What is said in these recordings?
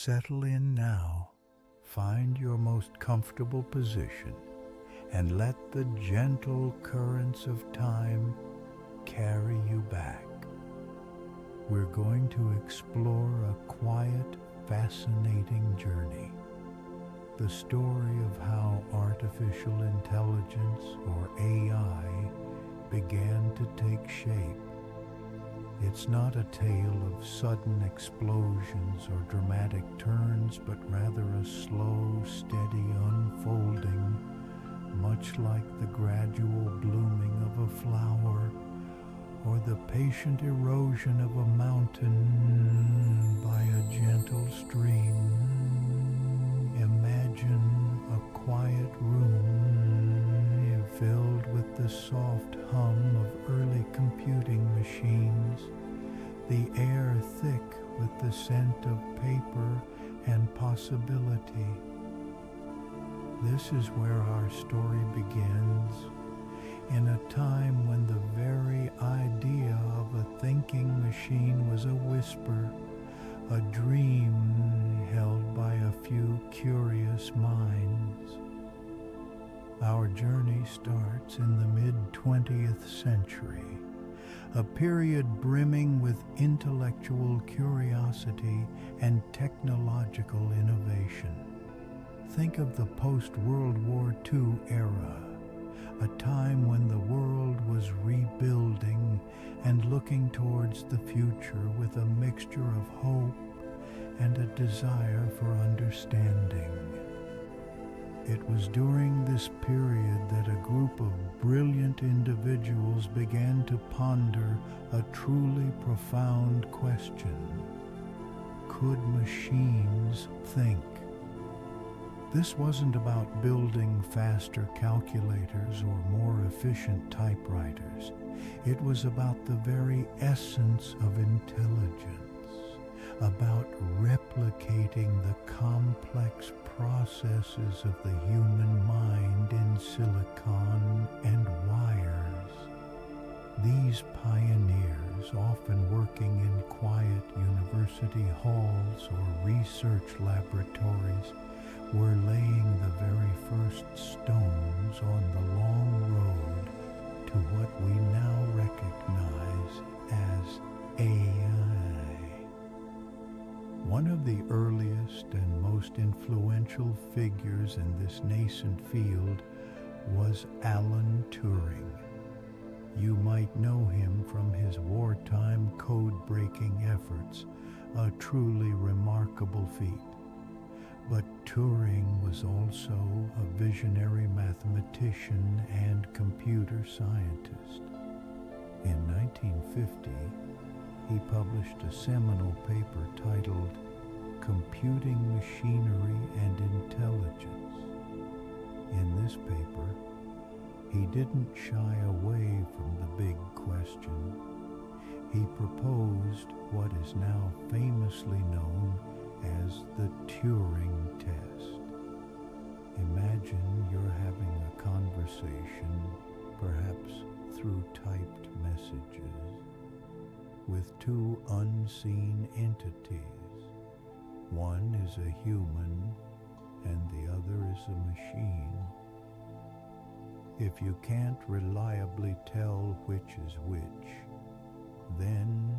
Settle in now, find your most comfortable position, and let the gentle currents of time carry you back. We're going to explore a quiet, fascinating journey. The story of how artificial intelligence, or AI, began to take shape. It's not a tale of sudden explosions or dramatic turns, but rather a slow, steady unfolding, much like the gradual blooming of a flower or the patient erosion of a mountain by a gentle stream. Imagine a quiet room filled with the soft hum of early computing machines, the air thick with the scent of paper and possibility. This is where our story begins, in a time when the very idea of a thinking machine was a whisper, a dream held by a few curious minds. Our journey starts in the mid-20th century, a period brimming with intellectual curiosity and technological innovation. Think of the post-World War II era, a time when the world was rebuilding and looking towards the future with a mixture of hope and a desire for understanding. It was during this period that a group of brilliant individuals began to ponder a truly profound question. Could machines think? This wasn't about building faster calculators or more efficient typewriters. It was about the very essence of intelligence, about replicating the complex processes of the human mind in silicon and wires. These pioneers, often working in quiet university halls or research laboratories, were laying the very first stones on the long road to what we now recognize as AI. One of the earliest and most influential figures in this nascent field was Alan Turing. You might know him from his wartime code-breaking efforts, a truly remarkable feat. But Turing was also a visionary mathematician and computer scientist. In 1950, he published a seminal paper titled Computing Machinery and Intelligence. In this paper, he didn't shy away from the big question. He proposed what is now famously known as the Turing test. Imagine you're having a conversation, perhaps through typed messages, with two unseen entities. One is a human and the other is a machine. If you can't reliably tell which is which, then,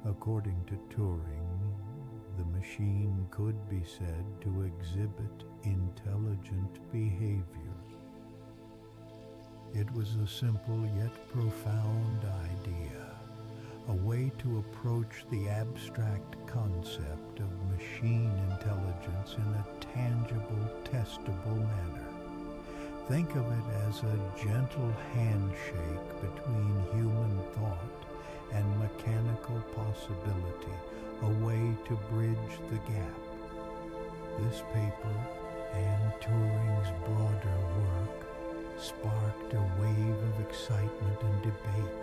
according to Turing, the machine could be said to exhibit intelligent behavior. It was a simple yet profound idea, a way to approach the abstract concept of machine intelligence in a tangible, testable manner. Think of it as a gentle handshake between human thought and mechanical possibility, a way to bridge the gap. This paper and Turing's broader work sparked a wave of excitement and debate.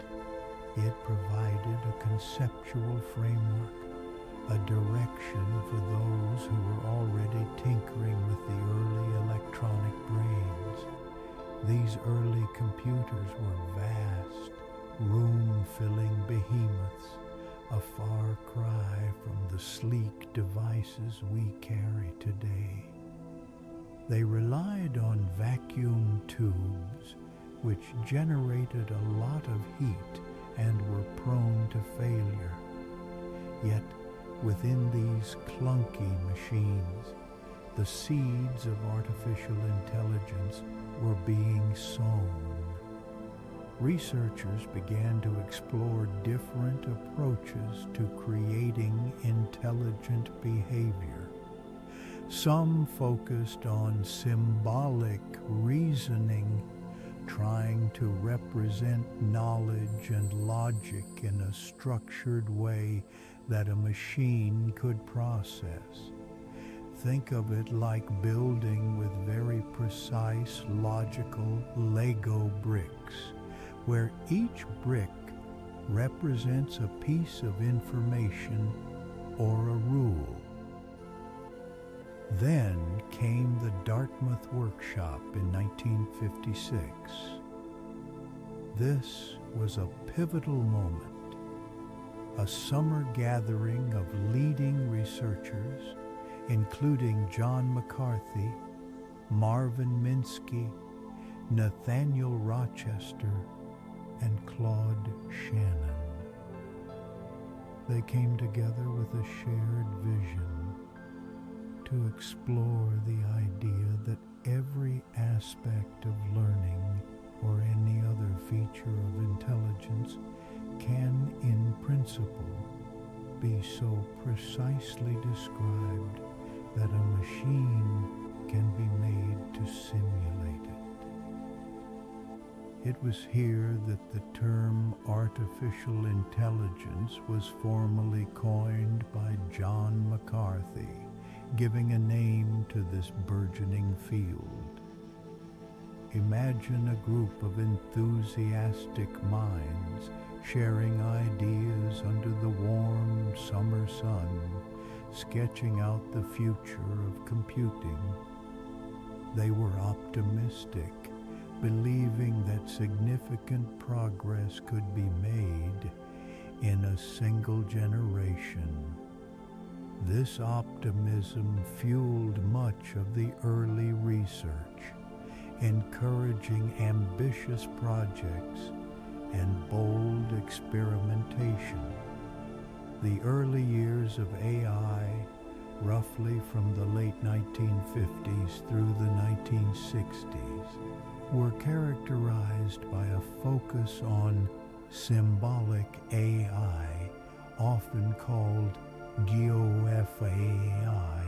It provided a conceptual framework, a direction for those who were already tinkering with the early electronic brains. These early computers were vast, room-filling behemoths, a far cry from the sleek devices we carry today. They relied on vacuum tubes, which generated a lot of heat and were prone to failure. Yet, within these clunky machines, the seeds of artificial intelligence were being sown. Researchers began to explore different approaches to creating intelligent behavior. Some focused on symbolic reasoning, trying to represent knowledge and logic in a structured way that a machine could process. Think of it like building with very precise, logical Lego bricks, where each brick represents a piece of information or a rule. Then came the Dartmouth Workshop in 1956. This was a pivotal moment, a summer gathering of leading researchers, including John McCarthy, Marvin Minsky, Nathaniel Rochester, and Claude Shannon. They came together with a shared vision to explore the idea that every aspect of learning or any other feature of intelligence can, in principle, be so precisely described that a machine can be made to simulate it. It was here that the term artificial intelligence was formally coined by John McCarthy, giving a name to this burgeoning field. Imagine a group of enthusiastic minds sharing ideas under the warm summer sun, sketching out the future of computing. They were optimistic, believing that significant progress could be made in a single generation. This optimism fueled much of the early research, encouraging ambitious projects and bold experimentation. The early years of AI, roughly from the late 1950s through the 1960s, were characterized by a focus on symbolic AI, often called GOFAI,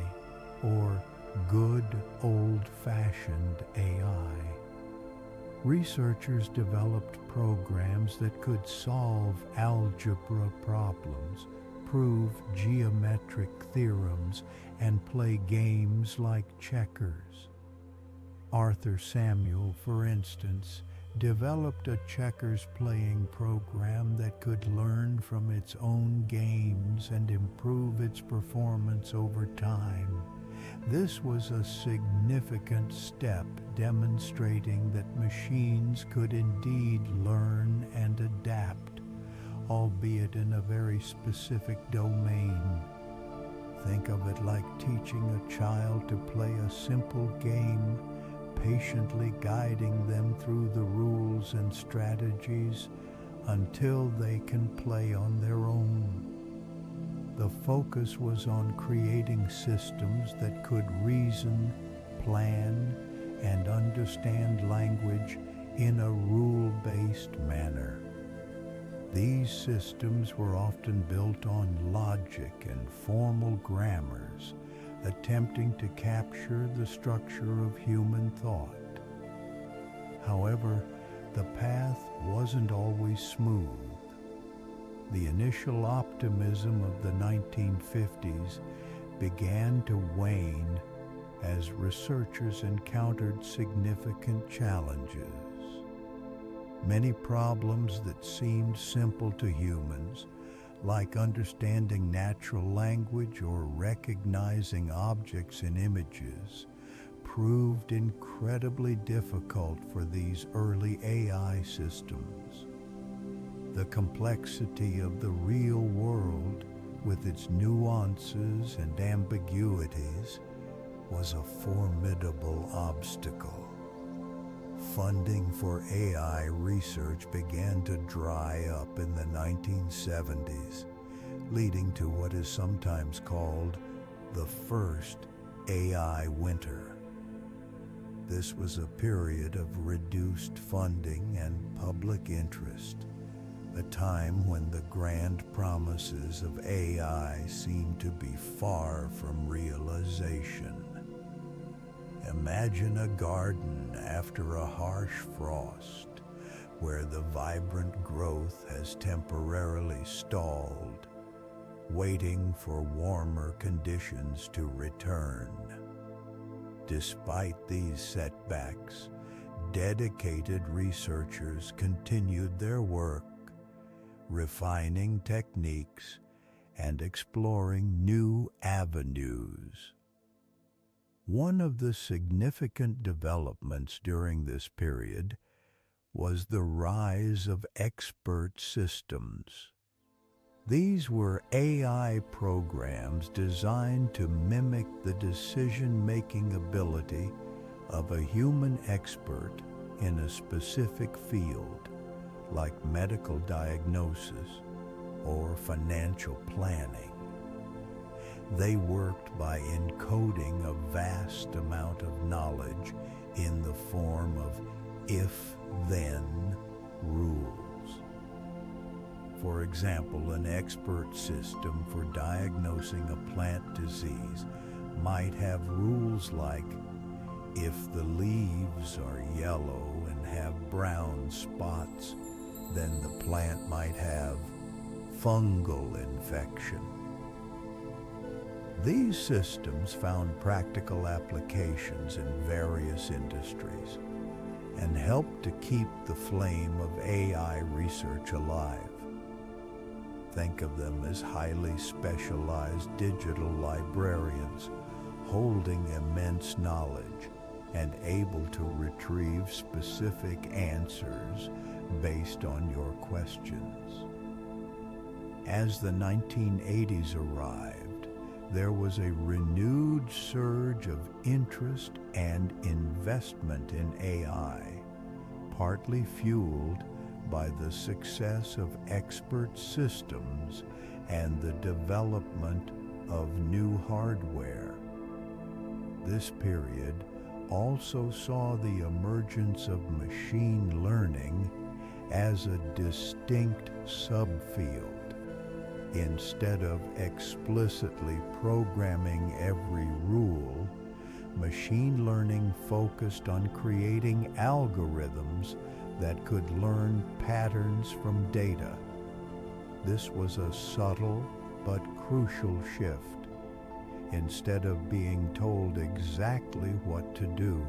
or good old-fashioned AI. Researchers developed programs that could solve algebra problems, prove geometric theorems, and play games like checkers. Arthur Samuel, for instance, developed a checkers playing program that could learn from its own games and improve its performance over time. This was a significant step demonstrating that machines could indeed learn and adapt, albeit in a very specific domain. Think of it like teaching a child to play a simple game, patiently guiding them through the rules and strategies until they can play on their own. The focus was on creating systems that could reason, plan, and understand language in a rule-based manner. These systems were often built on logic and formal grammars, attempting to capture the structure of human thought. However, the path wasn't always smooth. The initial optimism of the 1950s began to wane as researchers encountered significant challenges. Many problems that seemed simple to humans, like understanding natural language or recognizing objects in images, proved incredibly difficult for these early AI systems. The complexity of the real world, with its nuances and ambiguities, was a formidable obstacle. Funding for AI research began to dry up in the 1970s, leading to what is sometimes called the first AI winter. This was a period of reduced funding and public interest, a time when the grand promises of AI seemed to be far from realization. Imagine a garden after a harsh frost, where the vibrant growth has temporarily stalled, waiting for warmer conditions to return. Despite these setbacks, dedicated researchers continued their work, refining techniques and exploring new avenues. One of the significant developments during this period was the rise of expert systems. These were AI programs designed to mimic the decision-making ability of a human expert in a specific field, like medical diagnosis or financial planning. They worked by encoding a vast amount of knowledge in the form of if-then rules. For example, an expert system for diagnosing a plant disease might have rules like, if the leaves are yellow and have brown spots, then the plant might have fungal infection. These systems found practical applications in various industries and helped to keep the flame of AI research alive. Think of them as highly specialized digital librarians holding immense knowledge and able to retrieve specific answers based on your questions. As the 1980s arrived, there was a renewed surge of interest and investment in AI, partly fueled by the success of expert systems and the development of new hardware. This period also saw the emergence of machine learning as a distinct subfield. Instead of explicitly programming every rule, machine learning focused on creating algorithms that could learn patterns from data. This was a subtle but crucial shift. Instead of being told exactly what to do,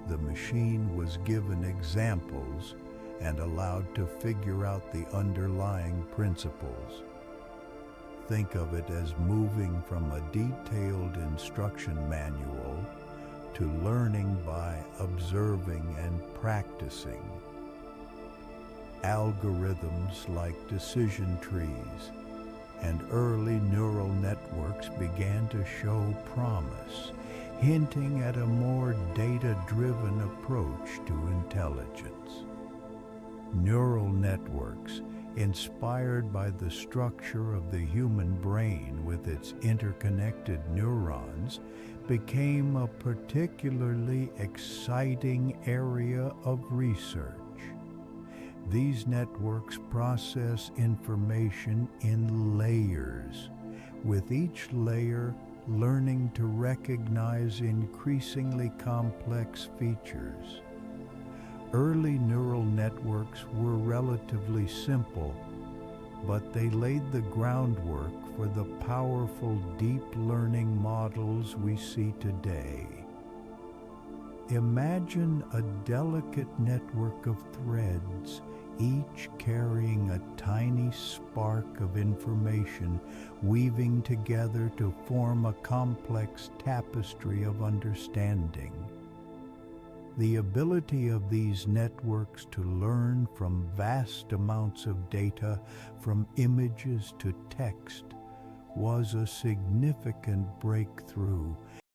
the machine was given examples and allowed to figure out the underlying principles. Think of it as moving from a detailed instruction manual to learning by observing and practicing. Algorithms like decision trees and early neural networks began to show promise, hinting at a more data-driven approach to intelligence. Neural networks, inspired by the structure of the human brain with its interconnected neurons, became a particularly exciting area of research. These networks process information in layers, with each layer learning to recognize increasingly complex features. Early neural networks were relatively simple, but they laid the groundwork for the powerful deep learning models we see today. Imagine a delicate network of threads, each carrying a tiny spark of information, weaving together to form a complex tapestry of understanding. The ability of these networks to learn from vast amounts of data, from images to text, was a significant breakthrough